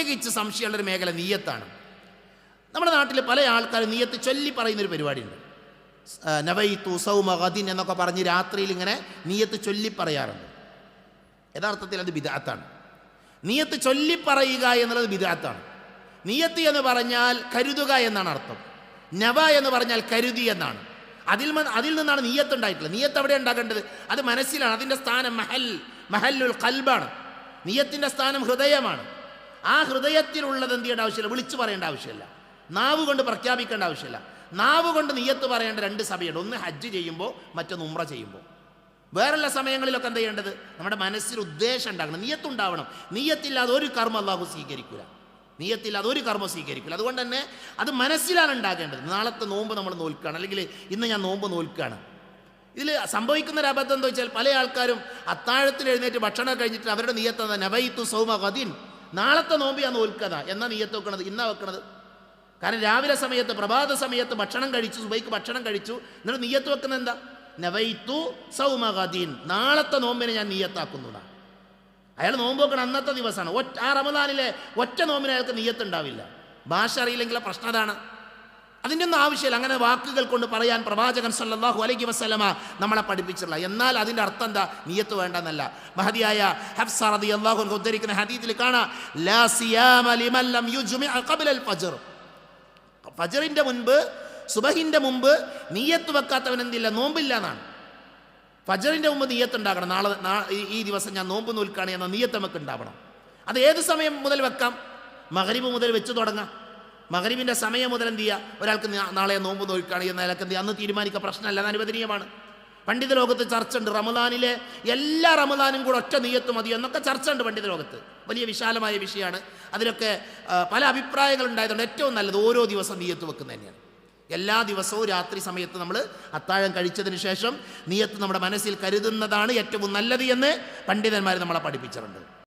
പ്രത്യേകിച്ച് സംശയമുള്ളൊരു മേഖല നീയത്താണ്. നമ്മുടെ നാട്ടിൽ പല ആൾക്കാരും നീയത്ത് ചൊല്ലി പറയുന്നൊരു പരിപാടിയുണ്ട്. നവൈതു സൗമ ഗദിൻ എന്നൊക്കെ പറഞ്ഞ് രാത്രിയിൽ ഇങ്ങനെ നീയത്ത് ചൊല്ലി പറയാറുണ്ട്. യഥാർത്ഥത്തിൽ അത് ബിദ്അത്താണ്. നീയത്ത് ചൊല്ലി പറയുക എന്നുള്ളത് ബിദ്അത്താണ്. നീയത്ത് എന്ന് പറഞ്ഞാൽ കരുതുക എന്നാണ് അർത്ഥം. നവ എന്ന് പറഞ്ഞാൽ കരുതി എന്നാണ്. അതിൽ നിന്നാണ് നീയത്ത് ഉണ്ടായിട്ടുള്ളത്. നീയത്ത് എവിടെ ഉണ്ടാക്കേണ്ടത്? അത് മനസ്സിലാണ്. അതിൻ്റെ സ്ഥാനം മഹല്ലുൽ ഖൽബാണ്. നീയത്തിൻ്റെ സ്ഥാനം ഹൃദയമാണ്. ആ ഹൃദയത്തിലുള്ളത് എന്ത് ചെയ്യേണ്ട ആവശ്യമില്ല, വിളിച്ചു പറയേണ്ട ആവശ്യമില്ല, നാവ് കൊണ്ട് പ്രഖ്യാപിക്കേണ്ട ആവശ്യമില്ല. നാവ് കൊണ്ട് നീയത്ത് പറയേണ്ട രണ്ട് സമയമുണ്ട്. ഒന്ന് ഹജ്ജ് ചെയ്യുമ്പോൾ, മറ്റൊന്ന് ഉംറ ചെയ്യുമ്പോൾ. വേറെയുള്ള സമയങ്ങളിലൊക്കെ എന്ത് ചെയ്യേണ്ടത്? നമ്മുടെ മനസ്സിൽ ഉദ്ദേശം ഉണ്ടാകണം, നീയത്തുണ്ടാവണം. നീയത്തില്ലാതെ ഒരു കർമ്മം അല്ലാഹു സ്വീകരിക്കില്ല. നീയത്തില്ലാതെ ഒരു കർമ്മം സ്വീകരിക്കില്ല. അതുകൊണ്ട് തന്നെ അത് മനസ്സിലാണ് ഉണ്ടാകേണ്ടത്. നാളത്തെ നോമ്പ് നമ്മൾ നോൽക്കുകയാണ്, അല്ലെങ്കിൽ ഇന്ന് ഞാൻ നോമ്പ് നോൽക്കുകയാണ്. ഇതിൽ സംഭവിക്കുന്ന ഒരു അബദ്ധം എന്താ വെച്ചാൽ, പല ആൾക്കാരും അത്താഴത്തിൽ എഴുന്നേറ്റ് ഭക്ഷണം കഴിഞ്ഞിട്ട് അവരുടെ നീയത്ത് നവൈതു സൗമ ഗദിൻ, നാളത്തെ നോമ്പ് ഞാൻ നോൽക്കതാ എന്നാ നീയത്ത് വെക്കണത്, ഇന്നാ വെക്കണത്. കാരണം രാവിലെ സമയത്ത്, പ്രഭാത സമയത്ത് ഭക്ഷണം കഴിച്ചു, സുബൈക്ക് ഭക്ഷണം കഴിച്ചു, എന്നിട്ട് നീയത്ത് വെക്കുന്നത് എന്താ? നവൈതു സൗമ ഗദിൻ, നാളത്തെ നോമ്പിനെ ഞാൻ നീയത്താക്കുന്നതാണ്. അയാൾ നോമ്പ് വെക്കണം അന്നത്തെ ദിവസമാണ്. ആ റമദാനിലെ ഒറ്റ നോമ്പിന് അയാൾക്ക് നീയത്ത് ഉണ്ടാവില്ല. ഭാഷ അറിയില്ലെങ്കിലെ പ്രശ്നം അതാണ്. അതിൻ്റെ ഒന്നും ആവശ്യമില്ല. അങ്ങനെ വാക്കുകൾ കൊണ്ട് പറയാൻ പ്രവാചകൻ സല്ലല്ലാഹു അലൈഹി വസല്ലമ നമ്മളെ പഠിപ്പിച്ചില്ല. എന്നാൽ അതിൻ്റെ അർത്ഥം എന്താ? നീയത്ത് വേണ്ടെന്നല്ല. മഹദിയായ ഹഫ്സ റളിയല്ലാഹു അൻഹ ഉദ്ധരിക്കുന്ന ഹദീസിൽ കാണാം, ലാ സിയാമ ലിമൻ ലം യുജ്മിഅ ഖബ്ലൽ ഫജ്ർ. ഫജ്റിന്റെ മുൻപ്, സുബഹിന്റെ മുമ്പ് നീയത്ത് വെക്കാത്തവൻ എന്തില്ല, നോമ്പില്ല എന്നാണ്. ഫജ്റിന്റെ മുമ്പ് നീയത്ത് ഉണ്ടാകണം. ഈ ദിവസം ഞാൻ നോമ്പ് നോൽക്കുകയാണ് എന്ന നീയത്ത് നമുക്ക് ഉണ്ടാവണം. അത് ഏത് സമയം മുതൽ വെക്കാം? മഗ്രിബ് മുതൽ വെച്ച് തുടങ്ങാം. മഗ്രിബിൻ്റെ സമയം മുതൽ എന്ത് ചെയ്യുക? ഒരാൾക്ക് നാളെ നോമ്പ് നോൽക്കുകയാണ് എന്ന നിലക്ക് എന്ത് ചെയ്യുക? അന്ന് തീരുമാനിക്കുക, പ്രശ്നമല്ല, അത് അനുവദനീയമാണ്. പണ്ഡിത ലോകത്ത് ചർച്ച ഉണ്ട്. റമദാനിലെ എല്ലാ റമദാനും കൂടെ ഒറ്റ നീയത്ത് മതി എന്നൊക്കെ ചർച്ച ഉണ്ട് പണ്ഡിത ലോകത്ത്. വലിയ വിശാലമായ വിഷയമാണ്. അതിലൊക്കെ പല അഭിപ്രായങ്ങൾ ഉണ്ടായതുകൊണ്ട് ഏറ്റവും നല്ലത് ഓരോ ദിവസം നീയത്ത് വെക്കുന്നത് തന്നെയാണ്. എല്ലാ ദിവസവും രാത്രി സമയത്ത് നമ്മൾ അത്താഴം കഴിച്ചതിന് ശേഷം നീയത്ത് നമ്മുടെ മനസ്സിൽ കരുതുന്നതാണ് ഏറ്റവും നല്ലത് എന്ന് പണ്ഡിതന്മാർ നമ്മളെ പഠിപ്പിച്ചിട്ടുണ്ട്.